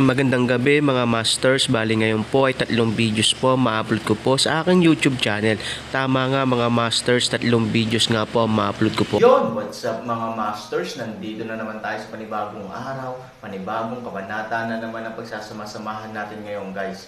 Magandang gabi mga masters, bali ngayon po ay 3 videos po ma-upload ko po sa aking YouTube channel. Tama nga mga masters, 3 videos nga po ma-upload ko po. Yon, what's up mga masters? Nandito na naman tayo sa panibagong araw, panibagong kabanata na naman ang pagsasama-samahan natin ngayon guys.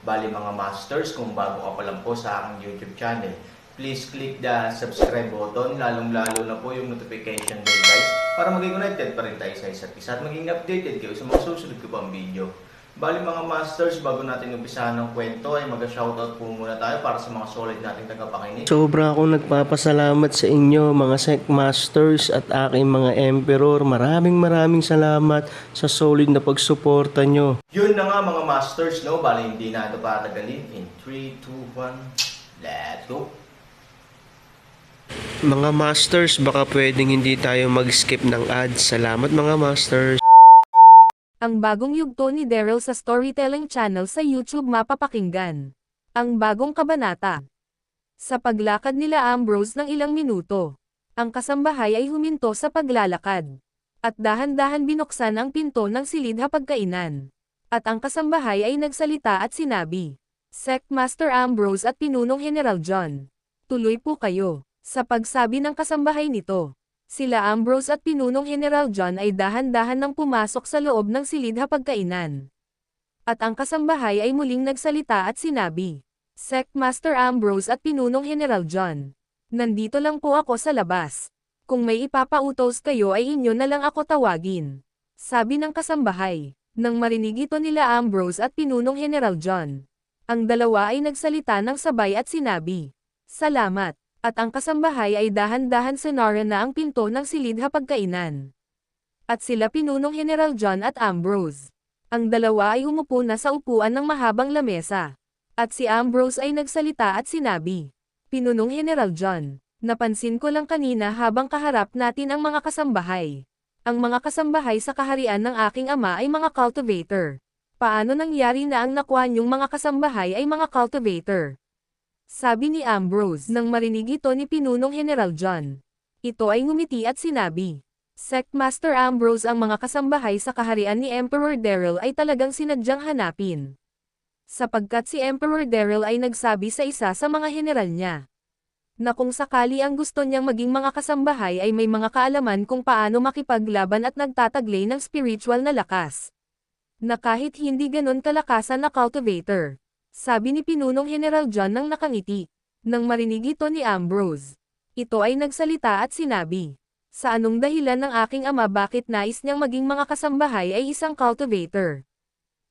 Bali mga masters, kung bago ka pa lang po sa aking YouTube channel, please click the subscribe button, lalong-lalo na po yung notification bell guys, para maging connected pa rin tayo sa isa't isa at maging updated kayo sa mga susunod ko pang video. Bali mga masters, bago natin umpisahan ng kwento ay mag-shoutout po muna tayo para sa mga solid nating tagapakinig. Sobra akong nagpapasalamat sa inyo mga Sec Masters at aking mga Emperor. Maraming salamat sa solid na pagsuporta nyo. Yun na nga mga masters, no? Bali hindi na ito patagalin. In 3, 2, 1, let's go! Mga masters, baka pwedeng hindi tayo mag-skip ng ads. Salamat mga masters. Ang bagong yugto ni Daryl sa Storytelling Channel sa YouTube mapapakinggan. Ang bagong kabanata. Sa paglakad nila Ambrose ng ilang minuto, ang kasambahay ay huminto sa paglalakad. At dahan-dahan binuksan ang pinto ng silid hapagkainan. At ang kasambahay ay nagsalita at sinabi, Sec Master Ambrose at Pinunong General John, tuloy po kayo. Sa pagsabi ng kasambahay nito, sila Ambrose at Pinunong General John ay dahan-dahan nang pumasok sa loob ng silid hapagkainan. At ang kasambahay ay muling nagsalita at sinabi, Sec Master Ambrose at Pinunong General John, nandito lang po ako sa labas. Kung may ipapautos kayo ay inyo na lang ako tawagin. Sabi ng kasambahay. Nang marinig ito nila Ambrose at Pinunong General John, ang dalawa ay nagsalita ng sabay at sinabi, Salamat. At ang kasambahay ay dahan-dahan sinara na ang pinto ng silid hapagkainan. At sila Pinunong General John at Ambrose. Ang dalawa ay umupo na sa upuan ng mahabang lamesa. At si Ambrose ay nagsalita at sinabi, Pinunong General John, napansin ko lang kanina habang kaharap natin ang mga kasambahay. Ang mga kasambahay sa kaharian ng aking ama ay mga cultivator. Paano nangyari na ang nakuha niyong mga kasambahay ay mga cultivator? Sabi ni Ambrose nang marinig ito ni Pinunong General John. Ito ay ngumiti at sinabi, Sec Master Ambrose, ang mga kasambahay sa kaharian ni Emperor Daryl ay talagang sinadyang hanapin. Sapagkat si Emperor Daryl ay nagsabi sa isa sa mga general niya, na kung sakali ang gusto niyang maging mga kasambahay ay may mga kaalaman kung paano makipaglaban at nagtataglay ng spiritual na lakas. Na kahit hindi ganon kalakasan na cultivator. Sabi ni Pinunong General John nang nakangiti. Nang marinig ito ni Ambrose, ito ay nagsalita at sinabi, Sa anong dahilan ng aking ama bakit nais niyang maging mga kasambahay ay isang cultivator?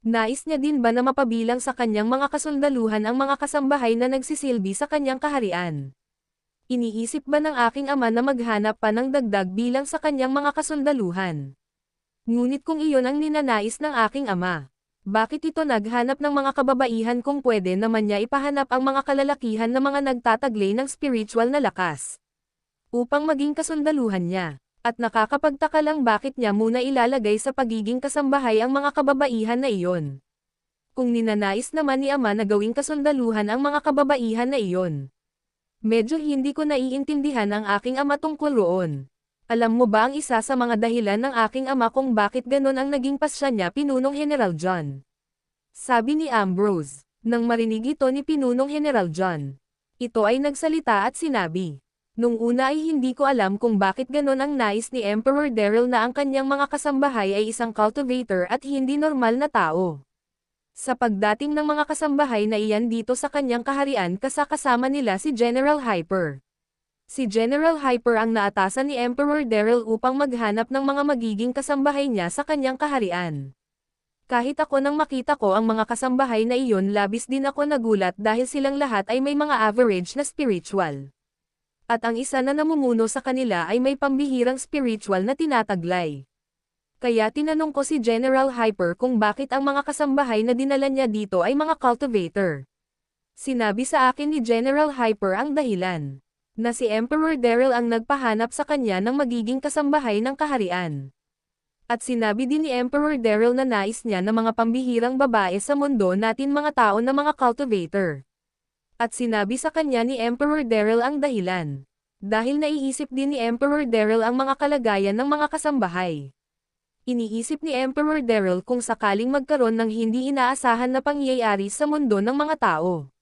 Nais niya din ba na mapabilang sa kanyang mga kasundaluhan ang mga kasambahay na nagsisilbi sa kanyang kaharian? Iniisip ba ng aking ama na maghanap pa ng dagdag bilang sa kanyang mga kasundaluhan? Ngunit kung iyon ang ninanais ng aking ama, bakit ito naghanap ng mga kababaihan kung pwede naman niya ipahanap ang mga kalalakihan na mga nagtataglay ng spiritual na lakas? Upang maging kasundaluhan niya, at nakakapagtaka lang bakit niya muna ilalagay sa pagiging kasambahay ang mga kababaihan na iyon. Kung ninanais naman ni ama na gawing kasundaluhan ang mga kababaihan na iyon. Medyo hindi ko naiintindihan ang aking ama tungkol roon. Alam mo ba ang isa sa mga dahilan ng aking ama kung bakit ganon ang naging pasya niya, Pinunong General John? Sabi ni Ambrose, nang marinig ito ni Pinunong General John. Ito ay nagsalita at sinabi, Nung una ay hindi ko alam kung bakit ganon ang nais ni Emperor Daryl na ang kanyang mga kasambahay ay isang cultivator at hindi normal na tao. Sa pagdating ng mga kasambahay na iyan dito sa kanyang kaharian kasama nila si General Hyper. Si General Hyper ang naatasan ni Emperor Daryl upang maghanap ng mga magiging kasambahay niya sa kanyang kaharian. Kahit ako nang makita ko ang mga kasambahay na iyon labis din ako nagulat dahil silang lahat ay may mga average na spiritual. At ang isa na namumuno sa kanila ay may pambihirang spiritual na tinataglay. Kaya tinanong ko si General Hyper kung bakit ang mga kasambahay na dinala niya dito ay mga cultivator. Sinabi sa akin ni General Hyper ang dahilan. Na si Emperor Daryl ang nagpahanap sa kanya ng magiging kasambahay ng kaharian. At sinabi din ni Emperor Daryl na nais niya na mga pambihirang babae sa mundo natin mga tao na mga cultivator. At sinabi sa kanya ni Emperor Daryl ang dahilan. Dahil naiisip din ni Emperor Daryl ang mga kalagayan ng mga kasambahay. Iniisip ni Emperor Daryl kung sakaling magkaroon ng hindi inaasahan na pangyayari sa mundo ng mga tao.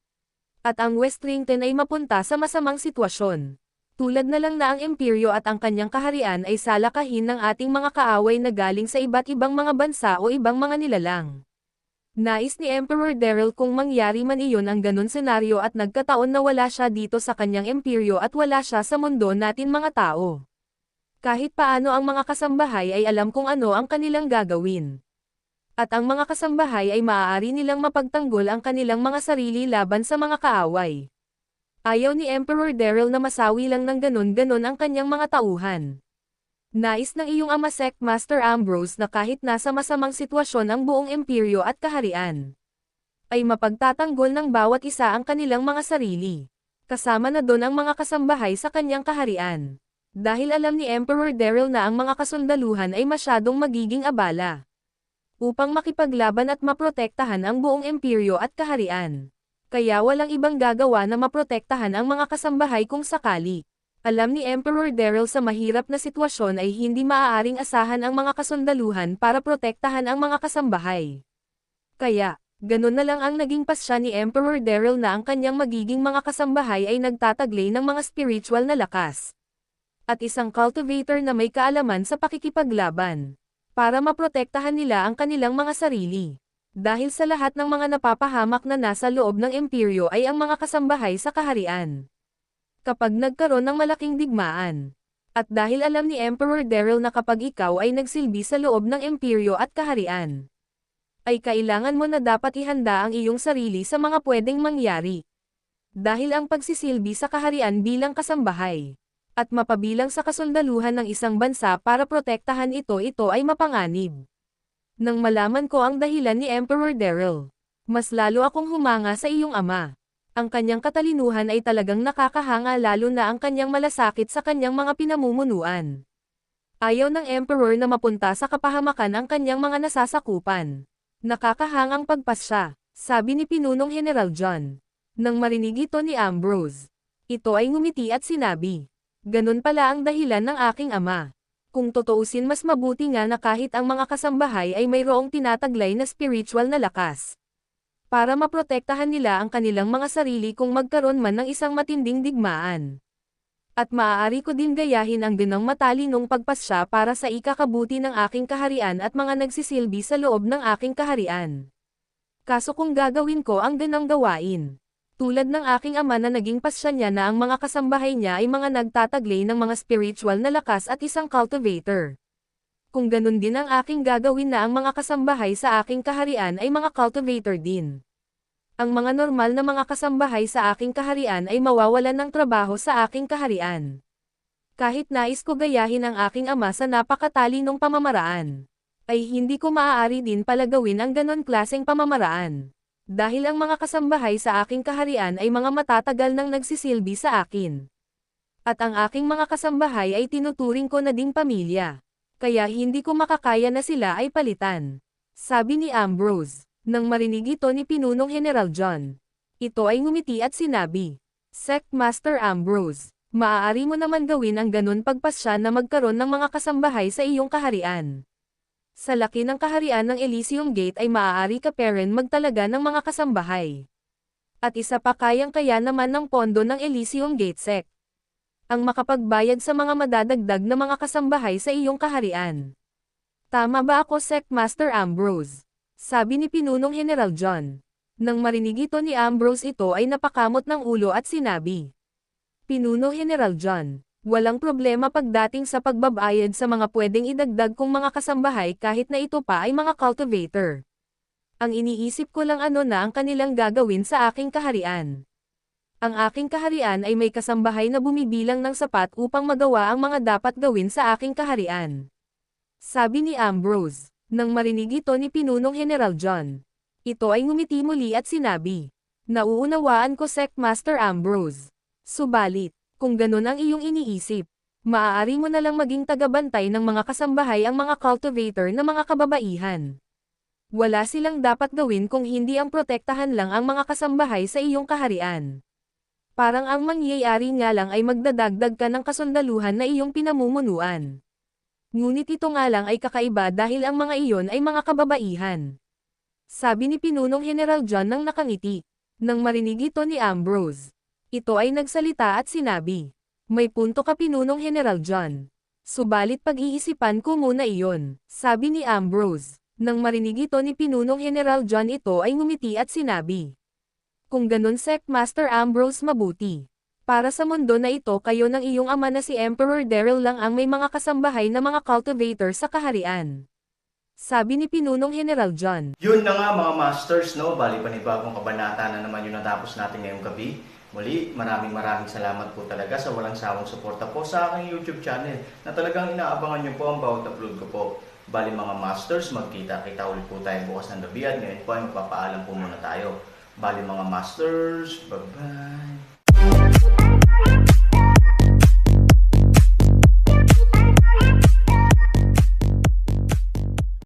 At ang Westrington ay mapunta sa masamang sitwasyon. Tulad na lang na ang imperyo at ang kanyang kaharian ay salakahin ng ating mga kaaway na galing sa iba't ibang mga bansa o ibang mga nilalang. Nais ni Emperor Daryl kung mangyari man iyon ang ganun senaryo at nagkataon na wala siya dito sa kanyang imperyo at wala siya sa mundo natin mga tao. Kahit paano ang mga kasambahay ay alam kung ano ang kanilang gagawin. At ang mga kasambahay ay maaari nilang mapagtanggol ang kanilang mga sarili laban sa mga kaaway. Ayaw ni Emperor Daryl na masawi lang ng ganun-ganon ang kanyang mga tauhan. Nais ng iyong ama Sect Master Ambrose na kahit nasa masamang sitwasyon ang buong imperyo at kaharian, ay mapagtatanggol ng bawat isa ang kanilang mga sarili. Kasama na doon ang mga kasambahay sa kanyang kaharian. Dahil alam ni Emperor Daryl na ang mga kasundaluhan ay masyadong magiging abala. Upang makipaglaban at maprotektahan ang buong imperyo at kaharian. Kaya walang ibang gagawa na maprotektahan ang mga kasambahay kung sakali. Alam ni Emperor Daryl sa mahirap na sitwasyon ay hindi maaaring asahan ang mga kasundaluhan para protektahan ang mga kasambahay. Kaya, ganun na lang ang naging pasya ni Emperor Daryl na ang kanyang magiging mga kasambahay ay nagtataglay ng mga spiritual na lakas. At isang cultivator na may kaalaman sa pakikipaglaban. Para maprotektahan nila ang kanilang mga sarili. Dahil sa lahat ng mga napapahamak na nasa loob ng imperyo ay ang mga kasambahay sa kaharian. Kapag nagkaroon ng malaking digmaan. At dahil alam ni Emperor Daryl na kapag ikaw ay nagsilbi sa loob ng imperyo at kaharian, ay kailangan mo na dapat ihanda ang iyong sarili sa mga pwedeng mangyari. Dahil ang pagsisilbi sa kaharian bilang kasambahay, at mapabilang sa kasundaluhan ng isang bansa para protektahan ito ay mapanganib. Nang malaman ko ang dahilan ni Emperor Daryl, mas lalo akong humanga sa iyong ama. Ang kanyang katalinuhan ay talagang nakakahanga lalo na ang kanyang malasakit sa kanyang mga pinamumunuan. Ayaw ng Emperor na mapunta sa kapahamakan ang kanyang mga nasasakupan. Nakakahangang pagpasya, sabi ni Pinunong General John. Nang marinig ito ni Ambrose, ito ay ngumiti at sinabi, "Ganun pala ang dahilan ng aking ama. Kung totoosin mas mabuti nga na kahit ang mga kasambahay ay mayroong tinataglay na spiritual na lakas. Para maprotektahan nila ang kanilang mga sarili kung magkaroon man ng isang matinding digmaan. At maaari ko din gayahin ang ganang matalinong pagpasya para sa ikakabuti ng aking kaharian at mga nagsisilbi sa loob ng aking kaharian. Kaso kung gagawin ko ang ganang gawain, tulad ng aking ama na naging pasya niya na ang mga kasambahay niya ay mga nagtataglay ng mga spiritual na lakas at isang cultivator. Kung ganun din ang aking gagawin na ang mga kasambahay sa aking kaharian ay mga cultivator din. Ang mga normal na mga kasambahay sa aking kaharian ay mawawalan ng trabaho sa aking kaharian. Kahit nais ko gayahin ang aking ama sa napakatalinong pamamaraan, ay hindi ko maaari din pala gawin ang ganon klaseng pamamaraan. Dahil ang mga kasambahay sa aking kaharian ay mga matatagal nang nagsisilbi sa akin. At ang aking mga kasambahay ay tinuturing ko na ding pamilya. Kaya hindi ko makakaya na sila ay palitan. Sabi ni Ambrose. Nang marinig ito ni Pinunong General John, ito ay ngumiti at sinabi, "Sect Master Ambrose, maaari mo naman gawin ang ganun pagpasya na magkaroon ng mga kasambahay sa iyong kaharian. Sa laki ng kaharian ng Elysium Gate ay maaari ka pa rin magtalaga ng mga kasambahay. At isa pa kayang-kaya naman ng pondo ng Elysium Gate Sect ang makapagbayad sa mga madadagdag na mga kasambahay sa iyong kaharian. Tama ba ako, Sect Master Ambrose?" Sabi ni Pinunong General John. Nang marinig ito ni Ambrose ito ay napakamot ng ulo at sinabi, "Pinuno General John, walang problema pagdating sa pagbabayad sa mga pwedeng idagdag kong mga kasambahay kahit na ito pa ay mga cultivator. Ang iniisip ko lang ano na ang kanilang gagawin sa aking kaharian. Ang aking kaharian ay may kasambahay na bumibilang ng sapat upang magawa ang mga dapat gawin sa aking kaharian." Sabi ni Ambrose. Nang marinig ito ni Pinunong General John, ito ay ngumiti muli at sinabi, "Nauunawaan ko, Sect Master Ambrose. Subalit, kung ganun ang iyong iniisip, maaari mo na lang maging tagabantay ng mga kasambahay ang mga cultivator na mga kababaihan. Wala silang dapat gawin kung hindi ang protektahan lang ang mga kasambahay sa iyong kaharian. Parang ang mangyayari nga lang ay magdadagdag ka ng kasundaluhan na iyong pinamumunuan. Ngunit ito nga lang ay kakaiba dahil ang mga iyon ay mga kababaihan. Sabi ni Pinunong General John nang nakangiti. Nang marinig ito ni Ambrose, ito ay nagsalita at sinabi, "May punto ka Pinunong General John. Subalit pag-iisipan ko muna iyon," sabi ni Ambrose. Nang marinig ito ni Pinunong General John ito ay ngumiti at sinabi, "Kung ganun Sec Master Ambrose mabuti. Para sa mundo na ito kayo ng iyong ama na si Emperor Daryl lang ang may mga kasambahay na mga cultivator sa kaharian." Sabi ni Pinunong General John. Yun na nga mga masters, no? Bali panibagong kabanata na naman yung natapos natin ngayong gabi. Muli, maraming salamat po talaga sa walang sawang suporta po sa aking YouTube channel na talagang inaabangan nyo po ang bawat upload ko po. Bali mga masters, magkita-kita ulit po tayo bukas ng gabi at ngayon po ay magpapaalam po muna tayo. Bali mga masters, bye-bye!